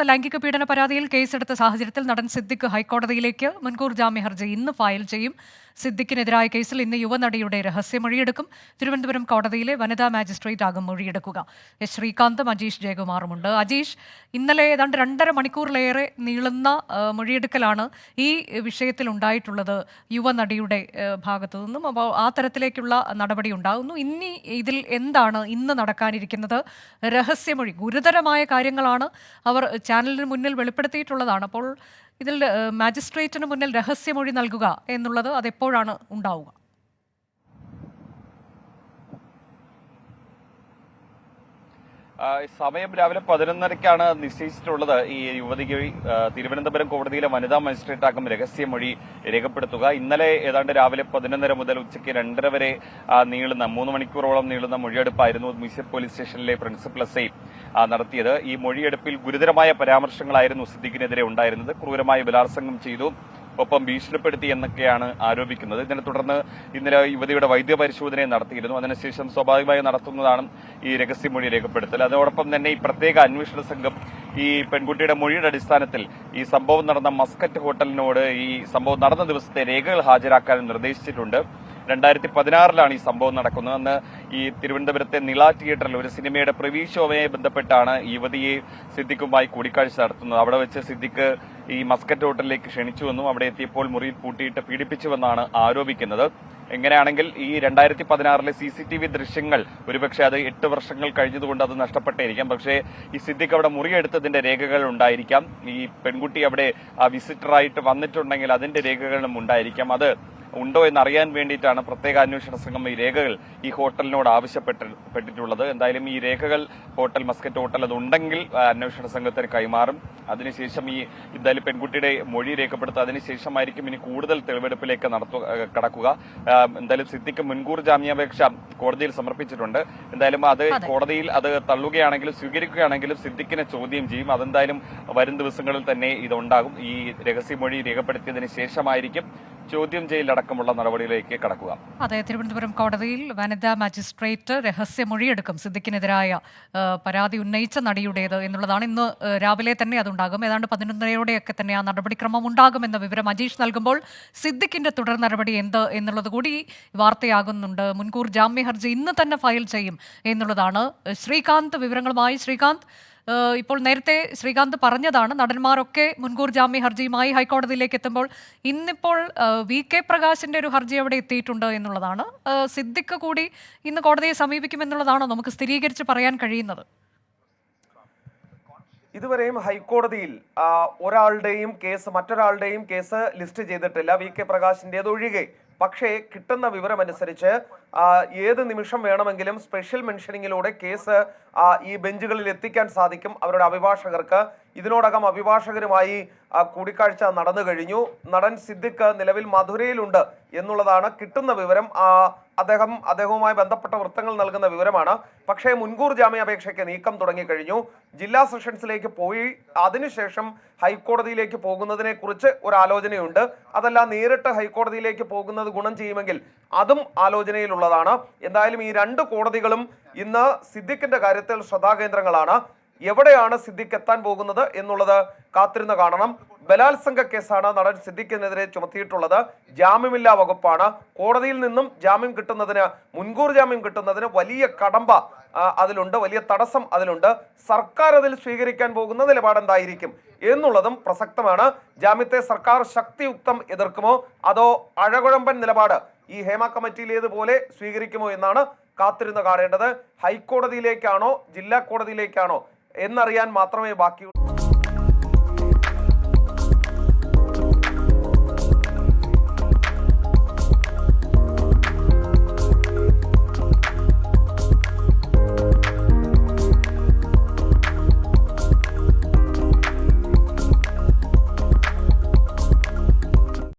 ലൈംഗിക പീഡന പരാതിയിൽ കേസെടുത്ത സാഹചര്യത്തിൽ നടൻ സിദ്ദിഖ് ഹൈക്കോടതിയിലേക്ക് മുൻകൂർ ജാമ്യ ഹർജി ഇന്ന് ഫയൽ ചെയ്യും. സിദ്ദിഖിനെതിരായ കേസിൽ ഇന്ന് യുവനടിയുടെ രഹസ്യമൊഴിയെടുക്കും. തിരുവനന്തപുരം കോടതിയിലെ വനിതാ മാജിസ്ട്രേറ്റ് ആകും മൊഴിയെടുക്കുക. എസ് ശ്രീകാന്തും അജീഷ് ജയകുമാറുമുണ്ട്. അജീഷ്, ഇന്നലെ ഏതാണ്ട് 2.5 മണിക്കൂറിലേറെ നീളുന്ന മൊഴിയെടുക്കലാണ് ഈ വിഷയത്തിൽ ഉണ്ടായിട്ടുള്ളത് യുവനടിയുടെ ഭാഗത്തു നിന്നും. അപ്പോൾ ആ തരത്തിലേക്കുള്ള നടപടി ഉണ്ടാകുന്നു. ഇനി ഇതിൽ എന്താണ് ഇന്ന് നടക്കാനിരിക്കുന്നത്? രഹസ്യമൊഴി, ഗുരുതരമായ കാര്യങ്ങളാണ് അവർ ചാനലിന് മുന്നിൽ വെളിപ്പെടുത്തിയിട്ടുള്ളതാണ്. അപ്പോൾ ഇതിൽ മാജിസ്ട്രേറ്റിന് മുന്നിൽ രഹസ്യമൊഴി നൽകുക എന്നുള്ളത് അതെപ്പോഴാണ് ഉണ്ടാവുക? സമയം രാവിലെ 11:30ക്കാണ് നിശ്ചയിച്ചിട്ടുള്ളത്. ഈ യുവതിക്ക് തിരുവനന്തപുരം കോടതിയിലെ വനിതാ മജിസ്ട്രേറ്റ് ആക്കും രഹസ്യമൊഴി രേഖപ്പെടുത്തുക. ഇന്നലെ ഏതാണ്ട് രാവിലെ 11:30 മുതൽ ഉച്ചയ്ക്ക് 2:30 വരെ നീളുന്ന 3 മണിക്കൂറോളം നീളുന്ന മൊഴിയെടുപ്പായിരുന്നു മ്യൂസിയം പോലീസ് സ്റ്റേഷനിലെ പ്രിൻസിപ്പൽ എസ്ഐ നടത്തിയത്. ഈ മൊഴിയെടുപ്പിൽ ഗുരുതരമായ പരാമർശങ്ങളായിരുന്നു സിദ്ദിഖിനെതിരെ ഉണ്ടായിരുന്നത്. ക്രൂരമായ ബലാത്സംഗം ചെയ്തു, ഒപ്പം ഭീഷണിപ്പെടുത്തി എന്നൊക്കെയാണ് ആരോപിക്കുന്നത്. ഇതിനെ തുടർന്ന് ഇന്നലെ യുവതിയുടെ വൈദ്യപരിശോധനയും നടത്തിയിരുന്നു. അതിനുശേഷം സ്വാഭാവികമായി നടത്തുന്നതാണ് ഈ രഹസ്യമൊഴി രേഖപ്പെടുത്തൽ. അതോടൊപ്പം തന്നെ ഈ പ്രത്യേക അന്വേഷണ സംഘം ഈ പെൺകുട്ടിയുടെ മൊഴിയുടെ അടിസ്ഥാനത്തിൽ ഈ സംഭവം നടന്ന മസ്കറ്റ് ഹോട്ടലിനോട് ഈ സംഭവം നടന്ന ദിവസത്തെ രേഖകൾ ഹാജരാക്കാൻ നിർദ്ദേശിച്ചിട്ടുണ്ട്. 2016 ഈ സംഭവം നടക്കുന്നത്. അന്ന് ഈ തിരുവനന്തപുരത്തെ നിള തിയേറ്ററിൽ ഒരു സിനിമയുടെ പ്രിവ്യൂ ഷോയുമായി ബന്ധപ്പെട്ടാണ് യുവതിയെ സിദ്ദിഖുമായി കൂടിക്കാഴ്ച നടത്തുന്നത്. അവിടെ വെച്ച് സിദ്ദിഖ് ഈ മസ്കറ്റ് ഹോട്ടലിലേക്ക് ക്ഷണിച്ചുവെന്നും അവിടെ എത്തിയപ്പോൾ മുറിയിൽ പൂട്ടിയിട്ട് പീഡിപ്പിച്ചുവെന്നാണ് ആരോപിക്കുന്നത്. എങ്ങനെയാണെങ്കിൽ ഈ 2016 CCTV ദൃശ്യങ്ങൾ ഒരുപക്ഷെ അത് 8 വർഷങ്ങൾ കഴിഞ്ഞതുകൊണ്ട് അത് നഷ്ടപ്പെട്ടിരിക്കാം. പക്ഷേ ഈ സിദ്ദിഖ് അവിടെ മുറിയെടുത്തതിന്റെ രേഖകൾ ഉണ്ടായിരിക്കാം. ഈ പെൺകുട്ടി അവിടെ വിസിറ്ററായിട്ട് വന്നിട്ടുണ്ടെങ്കിൽ അതിന്റെ രേഖകളും ഉണ്ടായിരിക്കാം. അത് ഉണ്ടോ എന്നറിയാൻ വേണ്ടിയിട്ടാണ് പ്രത്യേക അന്വേഷണ സംഘം ഈ രേഖകൾ ഈ ഹോട്ടലിനോട് ആവശ്യപ്പെട്ടിട്ടുള്ളത്. എന്തായാലും ഈ രേഖകൾ മസ്കറ്റ് ഹോട്ടൽ അതുണ്ടെങ്കിൽ അന്വേഷണ സംഘത്തിന് കൈമാറും. അതിനുശേഷം ഈ എന്തായാലും പെൺകുട്ടിയുടെ മൊഴി രേഖപ്പെടുത്തുക. അതിനുശേഷമായിരിക്കും ഇനി കൂടുതൽ തെളിവെടുപ്പിലേക്ക് കടക്കുക. എന്തായാലും സിദ്ദിഖ് മുൻകൂർ ജാമ്യാപേക്ഷ കോടതിയിൽ സമർപ്പിച്ചിട്ടുണ്ട്. എന്തായാലും അത് കോടതിയിൽ അത് തള്ളുകയാണെങ്കിലും സ്വീകരിക്കുകയാണെങ്കിലും സിദ്ദിഖിനെ ചോദ്യം ചെയ്യും. അതെന്തായാലും വരും ദിവസങ്ങളിൽ തന്നെ ഇതുണ്ടാകും. ഈ രഹസ്യമൊഴി രേഖപ്പെടുത്തിയതിനു ശേഷമായിരിക്കും ചോദ്യം ചെയ്യലടക്കമുള്ള നടപടിയിലേക്ക് കടക്കുക. അതെ, തിരുവനന്തപുരം കോടതിയിൽ വനിതാ മജിസ്ട്രേറ്റ് രഹസ്യമൊഴിയെടുക്കും സിദ്ദിഖിനെതിരായ പരാതി ഉന്നയിച്ച നടിയുടേത് എന്നുള്ളതാണ്. ഇന്ന് രാവിലെ തന്നെ അതുണ്ടാകും. ഏതാണ്ട് 11:30 തന്നെ ആ നടപടിക്രമം ഉണ്ടാകുമെന്ന വിവരം അജീഷ് നൽകുമ്പോൾ സിദ്ദിഖിന്റെ തുടർ നടപടി എന്ത് എന്നുള്ളത് കൂടി വാർത്തയാകുന്നുണ്ട്. മുൻകൂർ ജാമ്യ ഹർജി ഇന്ന് തന്നെ ഫയൽ ചെയ്യും എന്നുള്ളതാണ്. ശ്രീകാന്ത് വിവരങ്ങളുമായി. ശ്രീകാന്ത്, ഇപ്പോൾ നേരത്തെ ശ്രീകാന്ത് പറഞ്ഞതാണ് നടന്മാരൊക്കെ മുൻകൂർ ജാമ്യ ഹർജിയുമായി ഹൈക്കോടതിയിലേക്ക് എത്തുമ്പോൾ ഇന്നിപ്പോൾ VK പ്രകാശിന്റെ ഒരു ഹർജി അവിടെ എത്തിയിട്ടുണ്ട് എന്നുള്ളതാണ്. സിദ്ദിഖ് കൂടി ഇന്ന് കോടതിയെ സമീപിക്കുമെന്നുള്ളതാണോ നമുക്ക് സ്ഥിരീകരിച്ച് പറയാൻ കഴിയുന്നത്? ഇതുവരെയും ഹൈക്കോടതിയിൽ ഒരാളുടെയും കേസ് മറ്റൊരാളുടെയും കേസ് ലിസ്റ്റ് ചെയ്തിട്ടില്ല, VK പ്രകാശിൻ്റേത് ഒഴികെ. പക്ഷേ കിട്ടുന്ന വിവരമനുസരിച്ച് ഏത് നിമിഷം വേണമെങ്കിലും സ്പെഷ്യൽ മെൻഷനിങ്ങിലൂടെ കേസ് ഈ ബെഞ്ചുകളിൽ എത്തിക്കാൻ സാധിക്കും അവരുടെ അഭിഭാഷകർക്ക്. ഇതിനോടകം അഭിഭാഷകരുമായി കൂടിക്കാഴ്ച നടന്നു കഴിഞ്ഞു. നടൻ സിദ്ദിഖ് നിലവിൽ മധുരയിലുണ്ട് എന്നുള്ളതാണ് കിട്ടുന്ന വിവരം. അദ്ദേഹവുമായി ബന്ധപ്പെട്ട വൃത്തങ്ങൾ നൽകുന്ന വിവരമാണ്. പക്ഷേ മുൻകൂർ ജാമ്യാപേക്ഷയ്ക്ക് നീക്കം തുടങ്ങിക്കഴിഞ്ഞു. ജില്ലാ സെഷൻസിലേക്ക് പോയി അതിനുശേഷം ഹൈക്കോടതിയിലേക്ക് പോകുന്നതിനെ കുറിച്ച് ഒരു ആലോചനയുണ്ട്. അതല്ല നേരിട്ട് ഹൈക്കോടതിയിലേക്ക് പോകുന്നത് ഗുണം ചെയ്യുമെങ്കിൽ അതും ആലോചനയിലുള്ളതാണ്. എന്തായാലും ഈ 2 കോടതികളും ഇന്ന് സിദ്ദിഖിന്റെ കാര്യത്തിൽ ശ്രദ്ധാകേന്ദ്രങ്ങളാണ്. എവിടെയാണ് സിദ്ദിഖ് എത്താൻ പോകുന്നത് എന്നുള്ളത് കാത്തിരുന്ന് കാണണം. ബലാത്സംഗ കേസാണ് നടൻ സിദ്ദിഖിനെതിരെ ചുമത്തിയിട്ടുള്ളത്. ജാമ്യമില്ലാ വകുപ്പാണ്. കോടതിയിൽ നിന്നും ജാമ്യം കിട്ടുന്നതിന്, മുൻകൂർ ജാമ്യം കിട്ടുന്നതിന് വലിയ കടമ്പ അതിലുണ്ട്, വലിയ തടസ്സം അതിലുണ്ട്. സർക്കാർ അതിൽ സ്വീകരിക്കാൻ പോകുന്ന നിലപാടെന്തായിരിക്കും എന്നുള്ളതും പ്രസക്തമാണ്. ജാമ്യത്തെ സർക്കാർ ശക്തിയുക്തം എതിർക്കുമോ അതോ അഴകുഴമ്പൻ നിലപാട് ഈ ഹേമ കമ്മിറ്റിയിലേതുപോലെ സ്വീകരിക്കുമോ എന്നാണ് കാത്തിരുന്ന് കാണേണ്ടത്. ഹൈക്കോടതിയിലേക്കാണോ ജില്ലാ കോടതിയിലേക്കാണോ എന്നറിയാൻ മാത്രമേ ബാക്കിയുള്ളൂ.